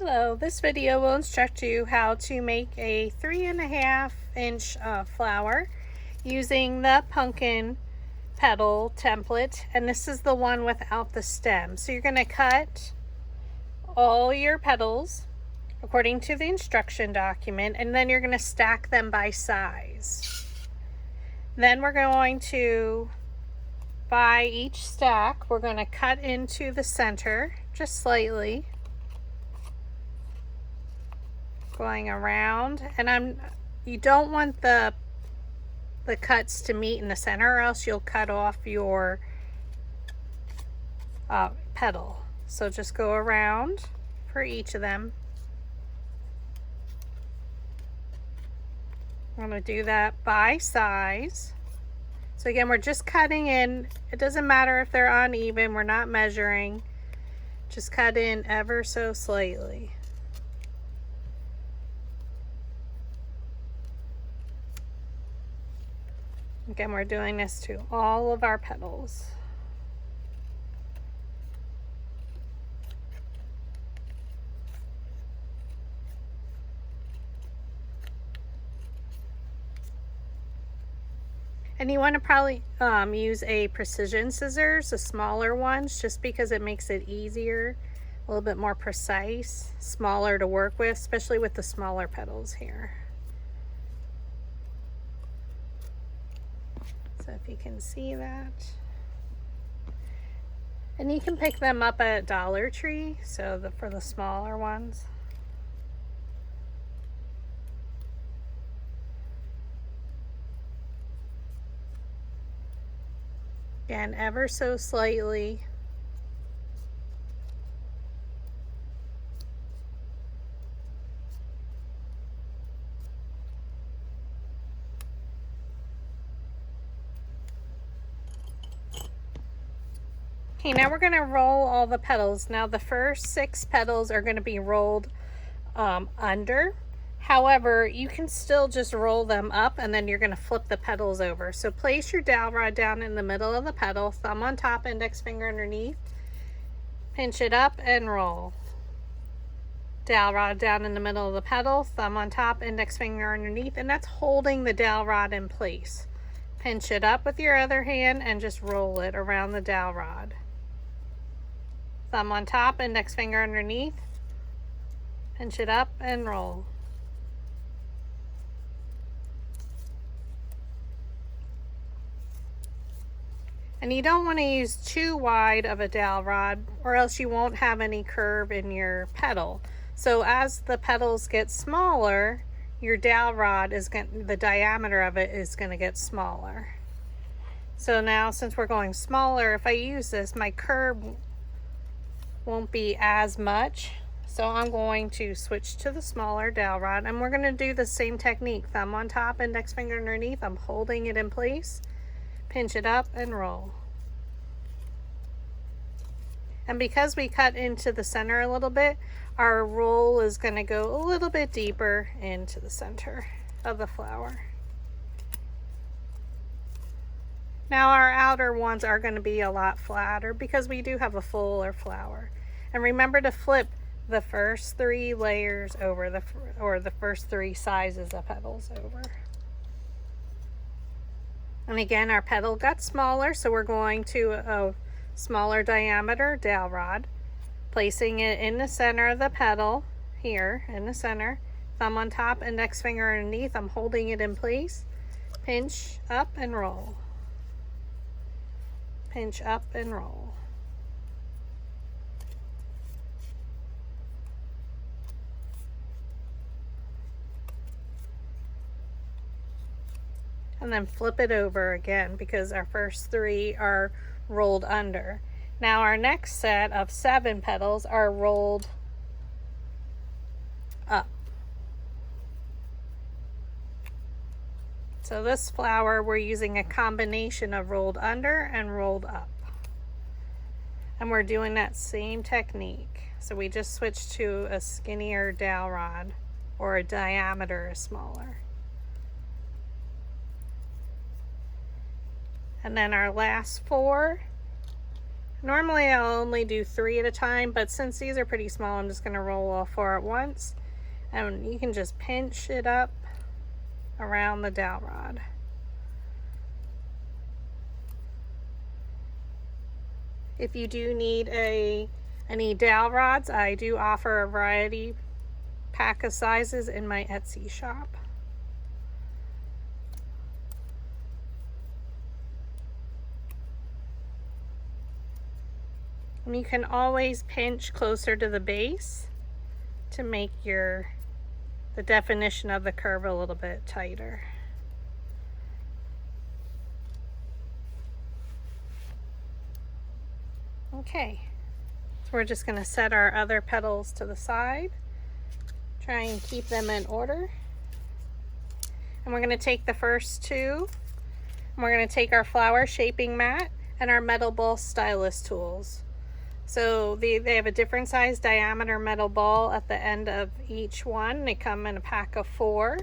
Hello, this video will instruct you how to make a 3.5-inch flower using the pumpkin petal template, and this is the one without the stem. So you're going to cut all your petals according to the instruction document, and then you're going to stack them by size. Then we're going to, by each stack, we're going to cut into the center just slightly, going around, and you don't want the cuts to meet in the center, or else you'll cut off your petal. So just go around for each of them. I'm going to do that by size. So again, we're just cutting in. It doesn't matter if they're uneven, we're not measuring. Just cut in ever so slightly. Again, we're doing this to all of our petals. And you want to probably use a precision scissors, the smaller ones, just because it makes it easier, a little bit more precise, smaller to work with, especially with the smaller petals here. So if you can see that. And you can pick them up at Dollar Tree, so for the smaller ones. Again, ever so slightly. Okay, now we're going to roll all the petals. Now the first 6 petals are going to be rolled under. However, you can still just roll them up, and then you're going to flip the petals over. So place your dowel rod down in the middle of the petal, thumb on top, index finger underneath. Pinch it up and roll. Dowel rod down in the middle of the petal, thumb on top, index finger underneath, and that's holding the dowel rod in place. Pinch it up with your other hand and just roll it around the dowel rod. Thumb on top, index finger underneath, pinch it up and roll. And you don't want to use too wide of a dowel rod, or else you won't have any curve in your petal. So as the petals get smaller, your dowel rod the diameter of it is going to get smaller. So now, since we're going smaller, if I use this, my curve won't be as much. So I'm going to switch to the smaller dowel rod, and we're going to do the same technique. Thumb on top, index finger underneath. I'm holding it in place. Pinch it up and roll. And because we cut into the center a little bit, our roll is going to go a little bit deeper into the center of the flower. Now our outer ones are going to be a lot flatter because we do have a fuller flower. And remember to flip the first 3 layers over, the first 3 sizes of petals over. And again, our petal got smaller, so we're going to a smaller diameter dowel rod, placing it in the center of the petal, here in the center. Thumb on top, index finger underneath. I'm holding it in place. Pinch up and roll. Pinch up and roll. And then flip it over again, because our first 3 are rolled under. Now our next set of 7 petals are rolled up. So this flower, we're using a combination of rolled under and rolled up. And we're doing that same technique. So we just switched to a skinnier dowel rod, or a diameter is smaller. And then our last 4, Normally I'll only do 3 at a time, but since these are pretty small, I'm just going to roll all 4 at once. And you can just pinch it up around the dowel rod. If you do need any dowel rods, I do offer a variety pack of sizes in my Etsy shop. And you can always pinch closer to the base to make the definition of the curve a little bit tighter. Okay, so we're just going to set our other petals to the side, try and keep them in order. And we're going to take the first 2, and we're going to take our flower shaping mat and our metal ball stylus tools. So they have a different size diameter metal ball at the end of each one. They come in a pack of 4,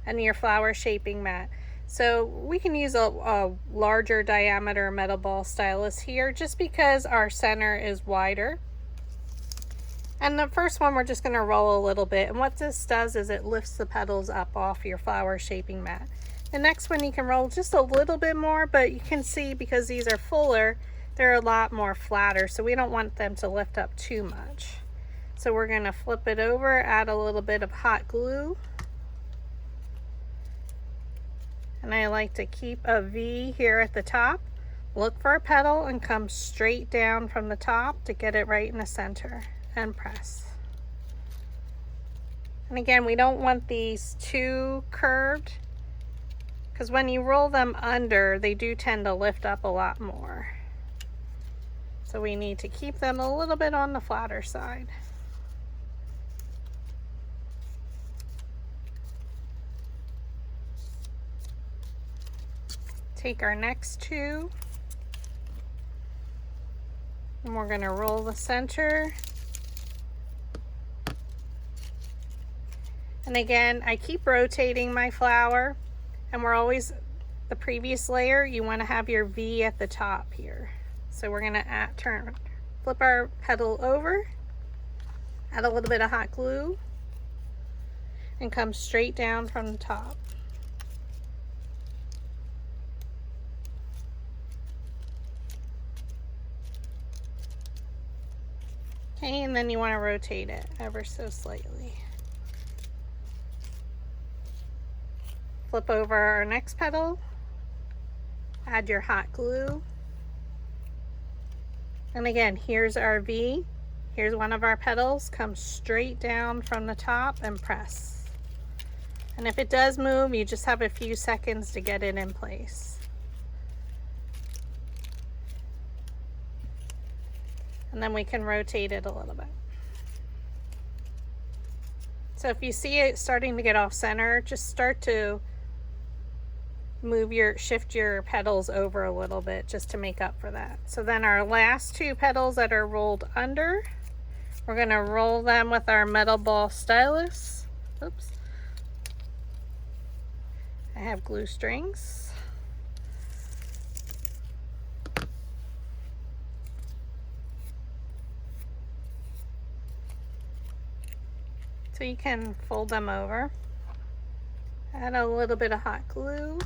and your flower shaping mat. So we can use a larger diameter metal ball stylus here just because our center is wider. And the first one we're just going to roll a little bit, and what this does is it lifts the petals up off your flower shaping mat. The next one you can roll just a little bit more, but you can see because these are fuller, they're a lot more flatter, so we don't want them to lift up too much. So we're going to flip it over, add a little bit of hot glue. And I like to keep a V here at the top. Look for a petal and come straight down from the top to get it right in the center, and press. And again, we don't want these too curved because when you roll them under, they do tend to lift up a lot more. So we need to keep them a little bit on the flatter side. Take our next 2, and we're going to roll the center. And again, I keep rotating my flower, and we're always, the previous layer, you want to have your V at the top here. So we're going to flip our petal over, add a little bit of hot glue, and come straight down from the top. Okay, and then you want to rotate it ever so slightly. Flip over our next petal, add your hot glue. And again, here's our V. Here's one of our petals. Come straight down from the top and press. And if it does move, you just have a few seconds to get it in place. And then we can rotate it a little bit. So if you see it starting to get off center, just start to shift your petals over a little bit just to make up for that. So then our last 2 petals that are rolled under, we're going to roll them with our metal ball stylus. Oops. I have glue strings. So you can fold them over. Add a little bit of hot glue.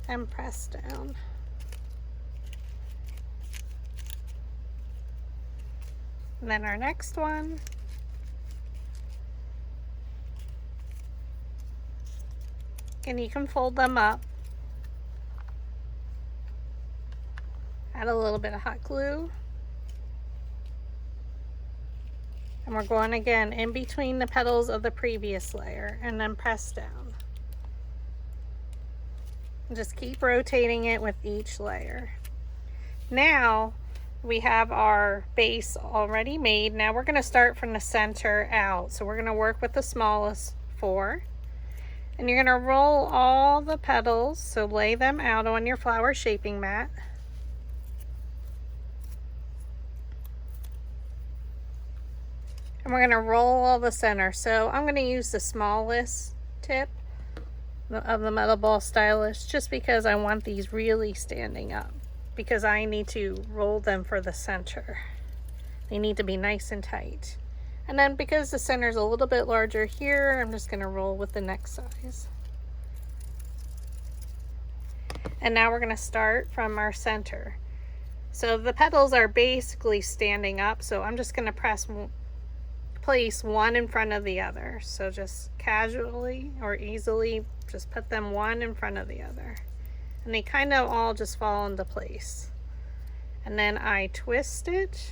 And press down. And then our next one. And you can fold them up. Add a little bit of hot glue. And we're going again in between the petals of the previous layer and then press down. And just keep rotating it with each layer. Now we have our base already made. Now we're going to start from the center out. So we're going to work with the smallest 4. And you're going to roll all the petals, so lay them out on your flower shaping mat. And we're going to roll all the center. So I'm going to use the smallest tip of the metal ball stylus just because I want these really standing up, because I need to roll them for the center. They need to be nice and tight. And then because the center is a little bit larger here, I'm just going to roll with the next size. And now we're going to start from our center. So the petals are basically standing up, so I'm just going to place one in front of the other. So just casually or easily just put them one in front of the other. And they kind of all just fall into place. And then I twist it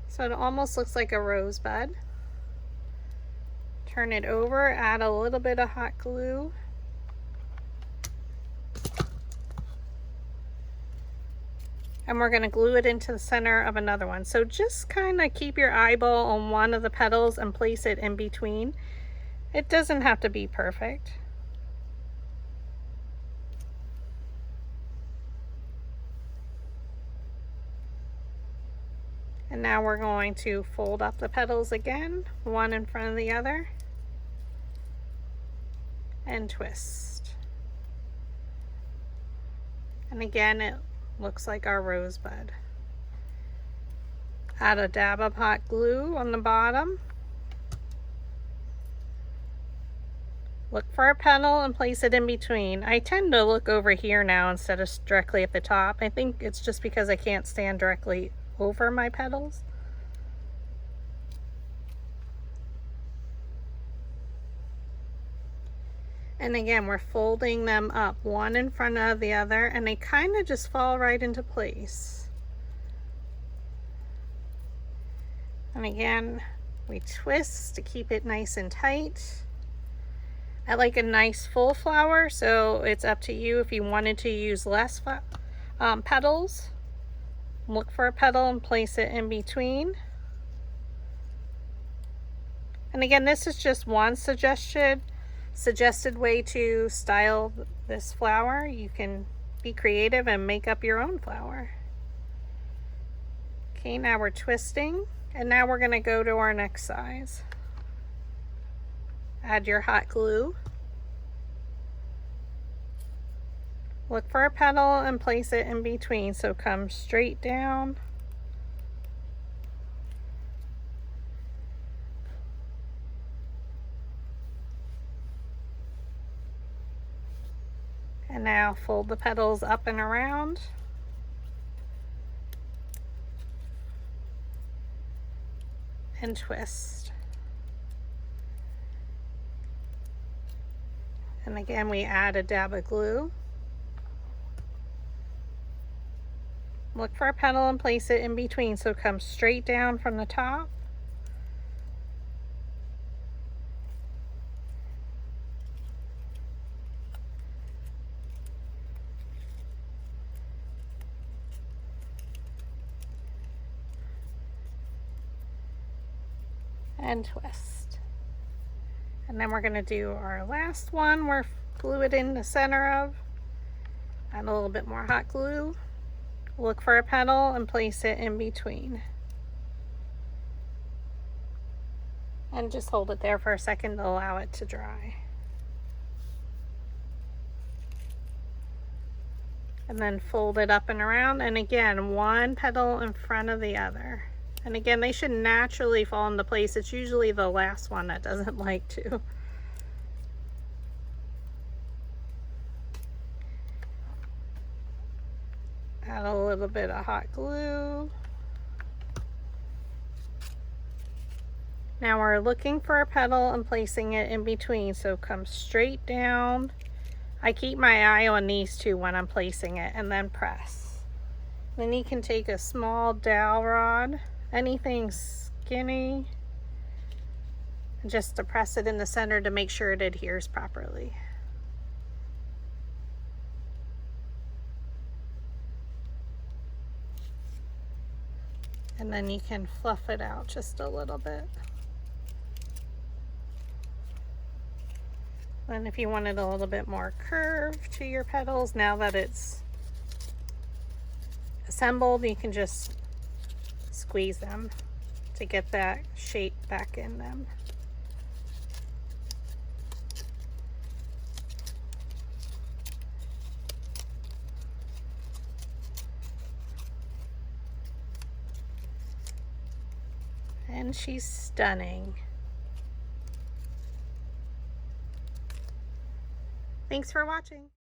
so it almost looks like a rosebud. Turn it over, add a little bit of hot glue. And we're going to glue it into the center of another one. So just kind of keep your eyeball on one of the petals and place it in between. It doesn't have to be perfect. And now we're going to fold up the petals again, one in front of the other, and twist. And again, it looks like our rosebud. Add a dab of hot glue on the bottom. Look for a petal and place it in between. I tend to look over here now instead of directly at the top. I think it's just because I can't stand directly over my petals. And again, we're folding them up one in front of the other, and they kind of just fall right into place. And again, we twist to keep it nice and tight. I like a nice full flower, so it's up to you if you wanted to use less petals. Look for a petal and place it in between. And again, this is just one suggested way to style this flower. You can be creative and make up your own flower. Okay, now we're twisting, and now we're going to go to our next size. Add your hot glue. Look for a petal and place it in between, so come straight down. And now fold the petals up and around. And twist. And again, we add a dab of glue. Look for a petal and place it in between, so come straight down from the top. And twist. And then we're going to do our last one. We're glue it in the center of. Add a little bit more hot glue. Look for a petal and place it in between. And just hold it there for a second to allow it to dry. And then fold it up and around, and again, one petal in front of the other. And again, they should naturally fall into place. It's usually the last one that doesn't like to. Add a little bit of hot glue. Now we're looking for a petal and placing it in between, so come straight down. I keep my eye on these two when I'm placing it, and then press. Then you can take a small dowel rod, anything skinny, just to press it in the center to make sure it adheres properly. And then you can fluff it out just a little bit. And if you wanted a little bit more curve to your petals, now that it's assembled, you can just squeeze them. to get that shape back in them. And she's stunning. Thanks for watching.